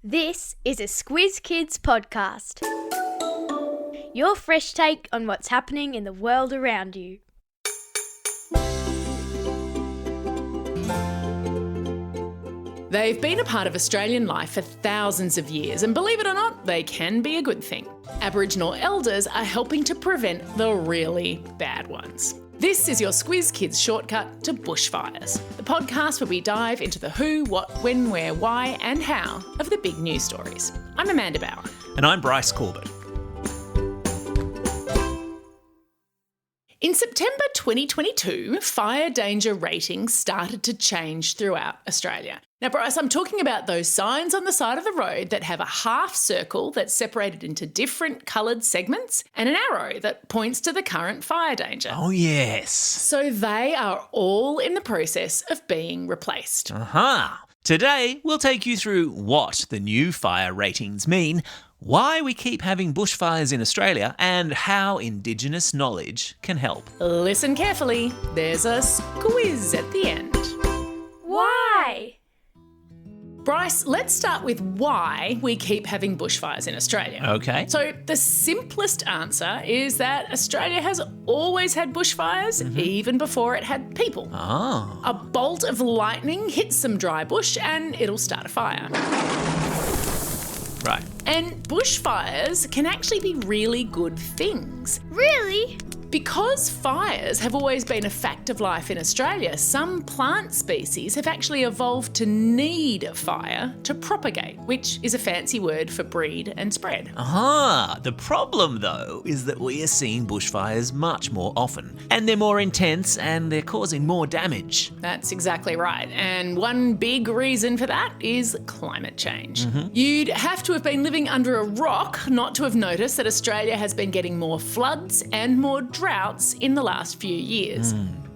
This is a Squiz Kids podcast. Your fresh take on what's happening in the world around you. They've been a part of Australian life for thousands of years, and believe it or not, they can be a good thing. Aboriginal elders are helping to prevent the really bad ones. This is your Squiz Kids shortcut to Bushfires, the podcast where we dive into the who, what, when, where, why and how of the big news stories. I'm Amanda Bauer. And I'm Bryce Corbett. In September 2022, fire danger ratings started to change throughout Australia. Now, Bryce, I'm talking about those signs on the side of the road that have a half circle that's separated into different coloured segments and an arrow that points to the current fire danger. Oh, yes. So they are all in the process of being replaced. Today, we'll take you through what the new fire ratings mean, why we keep having bushfires in Australia, and how Indigenous knowledge can help. Listen carefully. There's a squiz at the end. Why? Bryce, let's start with why we keep having bushfires in Australia. Okay. So the simplest answer is that Australia has always had bushfires, even before it had people. Oh. A bolt of lightning hits some dry bush and it'll start a fire. Right. And bushfires can actually be really good things. Really? Because fires have always been a fact of life in Australia, some plant species have actually evolved to need fire to propagate, which is a fancy word for breed and spread. The problem, though, is that we are seeing bushfires much more often, and they're more intense and they're causing more damage. That's exactly right. And one big reason for that is climate change. You'd have to have been living under a rock not to have noticed that Australia has been getting more floods and more droughts in the last few years.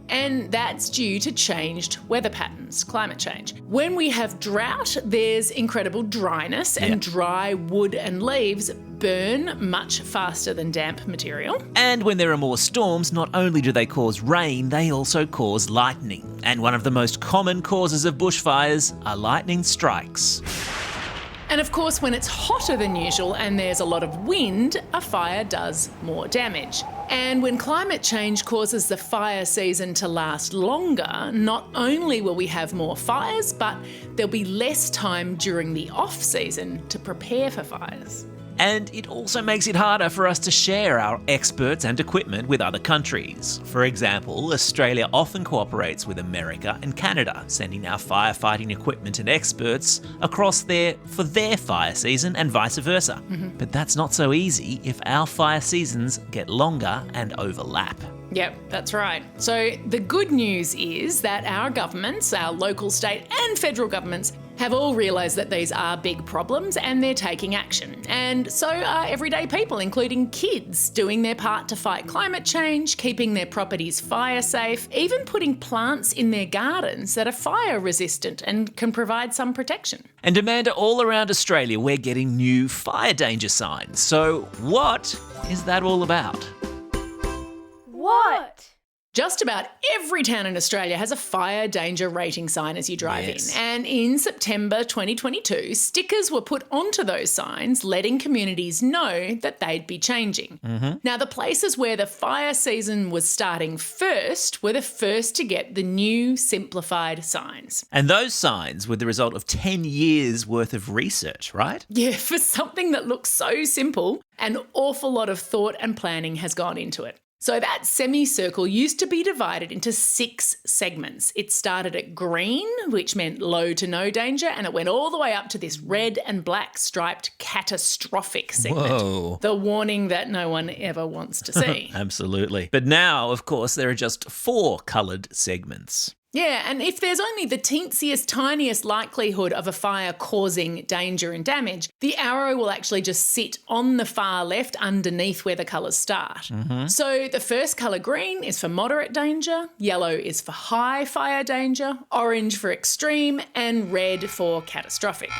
And that's due to changed weather patterns, climate change. When we have drought, there's incredible dryness and dry wood and leaves burn much faster than damp material. And when there are more storms, not only do they cause rain, they also cause lightning. And one of the most common causes of bushfires are lightning strikes. And of course, when it's hotter than usual and there's a lot of wind, a fire does more damage. And when climate change causes the fire season to last longer, not only will we have more fires, but there'll be less time during the off-season to prepare for fires. And it also makes it harder for us to share our experts and equipment with other countries. For example, Australia often cooperates with America and Canada, sending our firefighting equipment and experts across there for their fire season and vice versa. But that's not so easy if our fire seasons get longer and overlap. Yep, that's right. So the good news is that our governments, our local, state and federal governments, have all realised that these are big problems and they're taking action. And so are everyday people, including kids, doing their part to fight climate change, keeping their properties fire safe, even putting plants in their gardens that are fire resistant and can provide some protection. And Amanda, all around Australia, we're getting new fire danger signs. So what is that all about? What? Just about every town in Australia has a fire danger rating sign as you drive in. And in September 2022, stickers were put onto those signs, letting communities know that they'd be changing. Now, the places where the fire season was starting first were the first to get the new simplified signs. And those signs were the result of 10 years worth of research, right? Yeah, for something that looks so simple, an awful lot of thought and planning has gone into it. So that semicircle used to be divided into 6 segments. It started at green, which meant low to no danger, and it went all the way up to this red and black striped catastrophic segment. Whoa. The warning that no one ever wants to see. Absolutely. But now, of course, there are just 4 coloured segments. Yeah, and if there's only the teensiest, tiniest likelihood of a fire causing danger and damage, the arrow will actually just sit on the far left underneath where the colours start. So the first colour, green, is for moderate danger, yellow is for high fire danger, orange for extreme, and red for catastrophic.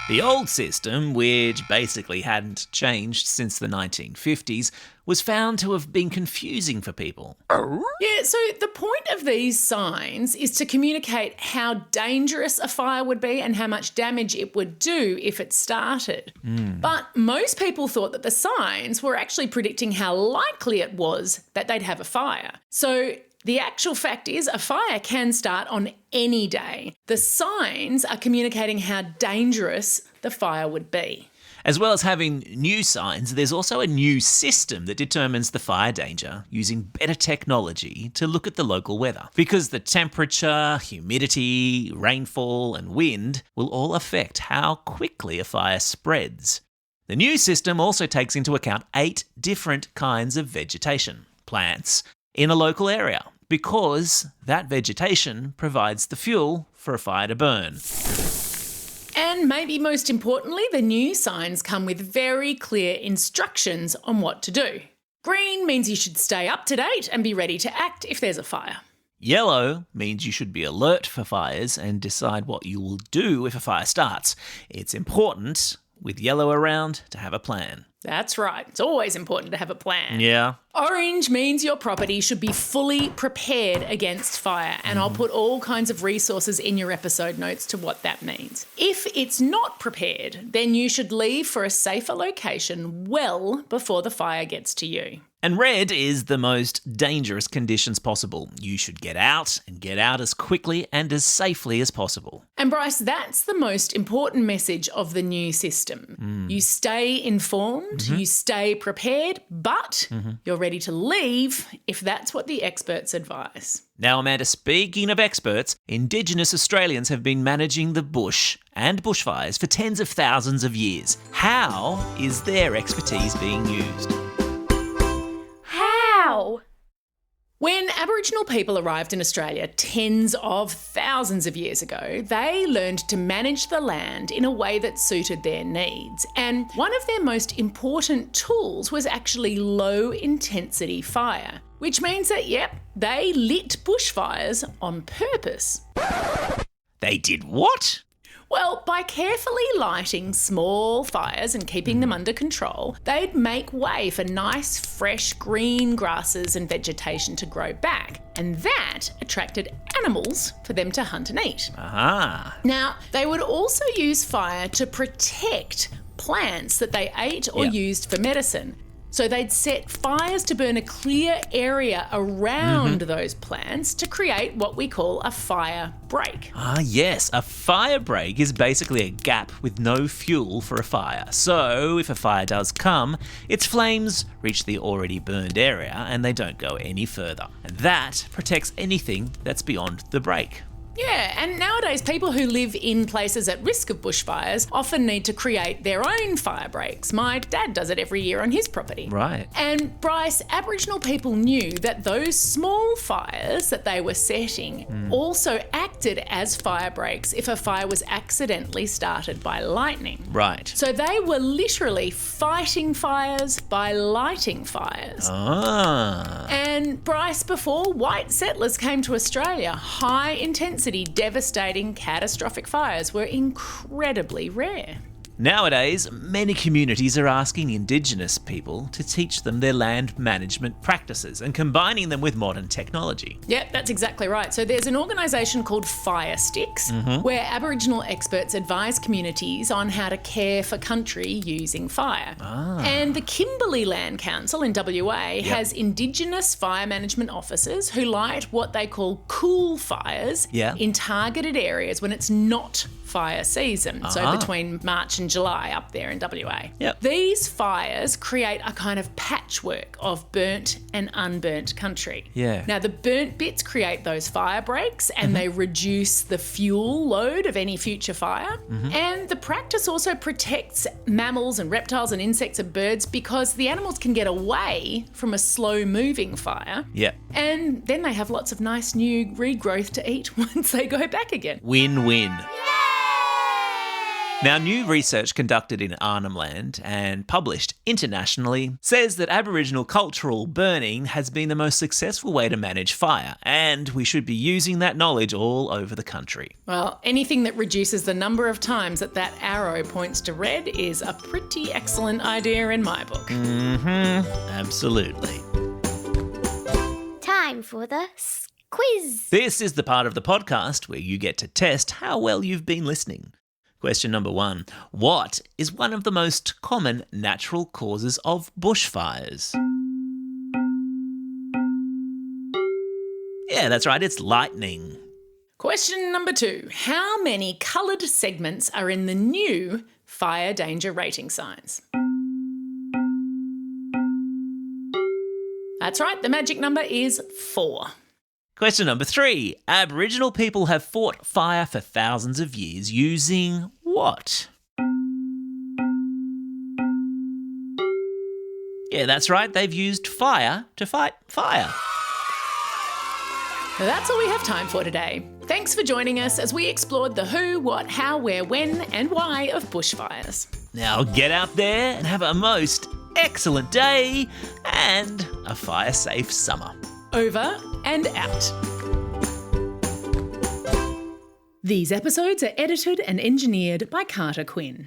The old system, which basically hadn't changed since the 1950s, was found to have been confusing for people. Yeah, so the point of these signs is to communicate how dangerous a fire would be and how much damage it would do if it started. But most people thought that the signs were actually predicting how likely it was that they'd have a fire. So the actual fact is a fire can start on any day. The signs are communicating how dangerous the fire would be. As well as having new signs, there's also a new system that determines the fire danger using better technology to look at the local weather. Because the temperature, humidity, rainfall and wind will all affect how quickly a fire spreads. The new system also takes into account 8 different kinds of vegetation, plants, in a local area, because that vegetation provides the fuel for a fire to burn. And maybe most importantly, the new signs come with very clear instructions on what to do. Green means you should stay up to date and be ready to act if there's a fire. Yellow means you should be alert for fires and decide what you will do if a fire starts. It's important, with yellow around, to have a plan. That's right. It's always important to have a plan. Yeah. Orange means your property should be fully prepared against fire, and I'll put all kinds of resources in your episode notes to what that means. If it's not prepared, then you should leave for a safer location well before the fire gets to you. And red is the most dangerous conditions possible. You should get out as quickly and as safely as possible. And Bryce, that's the most important message of the new system. You stay informed, you stay prepared, but you're ready to leave if that's what the experts advise. Now, Amanda, speaking of experts, Indigenous Australians have been managing the bush and bushfires for tens of thousands of years. How is their expertise being used? How? When Aboriginal people arrived in Australia tens of thousands of years ago, they learned to manage the land in a way that suited their needs. And one of their most important tools was actually low intensity fire, which means that, they lit bushfires on purpose. They did what? Well, by carefully lighting small fires and keeping them under control, they'd make way for nice, fresh green grasses and vegetation to grow back. And that attracted animals for them to hunt and eat. Aha. Now, they would also use fire to protect plants that they ate or used for medicine. So they'd set fires to burn a clear area around those plants to create what we call a fire break. Ah, yes. A fire break is basically a gap with no fuel for a fire. So if a fire does come, its flames reach the already burned area and they don't go any further. And that protects anything that's beyond the break. Yeah, and nowadays people who live in places at risk of bushfires often need to create their own fire breaks. My dad does it every year on his property. Right. And Bryce, Aboriginal people knew that those small fires that they were setting also acted as fire breaks if a fire was accidentally started by lightning. Right. So they were literally fighting fires by lighting fires. Ah. And Bryce, before white settlers came to Australia, high intensity, devastating, catastrophic fires were incredibly rare. Nowadays, many communities are asking Indigenous people to teach them their land management practices and combining them with modern technology. Yeah, that's exactly right. So there's an organisation called Fire Sticks where Aboriginal experts advise communities on how to care for country using fire. And the Kimberley Land Council in WA has Indigenous fire management officers who light what they call cool fires in targeted areas when it's not fire season, so between March and July up there in WA. Yep. These fires create a kind of patchwork of burnt and unburnt country. Yeah. Now, the burnt bits create those fire breaks and they reduce the fuel load of any future fire. And the practice also protects mammals and reptiles and insects and birds because the animals can get away from a slow-moving fire. Yeah. And then they have lots of nice new regrowth to eat once they go back again. Win-win. Now, new research conducted in Arnhem Land and published internationally says that Aboriginal cultural burning has been the most successful way to manage fire, and we should be using that knowledge all over the country. Well, anything that reduces the number of times that arrow points to red is a pretty excellent idea in my book. Absolutely. Time for the quiz. This is the part of the podcast where you get to test how well you've been listening. Question number 1. What is one of the most common natural causes of bushfires? Yeah, that's right, it's lightning. Question number 2. How many coloured segments are in the new fire danger rating signs? That's right, the magic number is 4. Question number 3. Aboriginal people have fought fire for thousands of years using what? Yeah, that's right, they've used fire to fight fire. That's all we have time for today. Thanks for joining us as we explored the who, what, how, where, when and why of bushfires. Now get out there and have a most excellent day and a fire-safe summer. Over and out. These episodes are edited and engineered by Carter Quinn.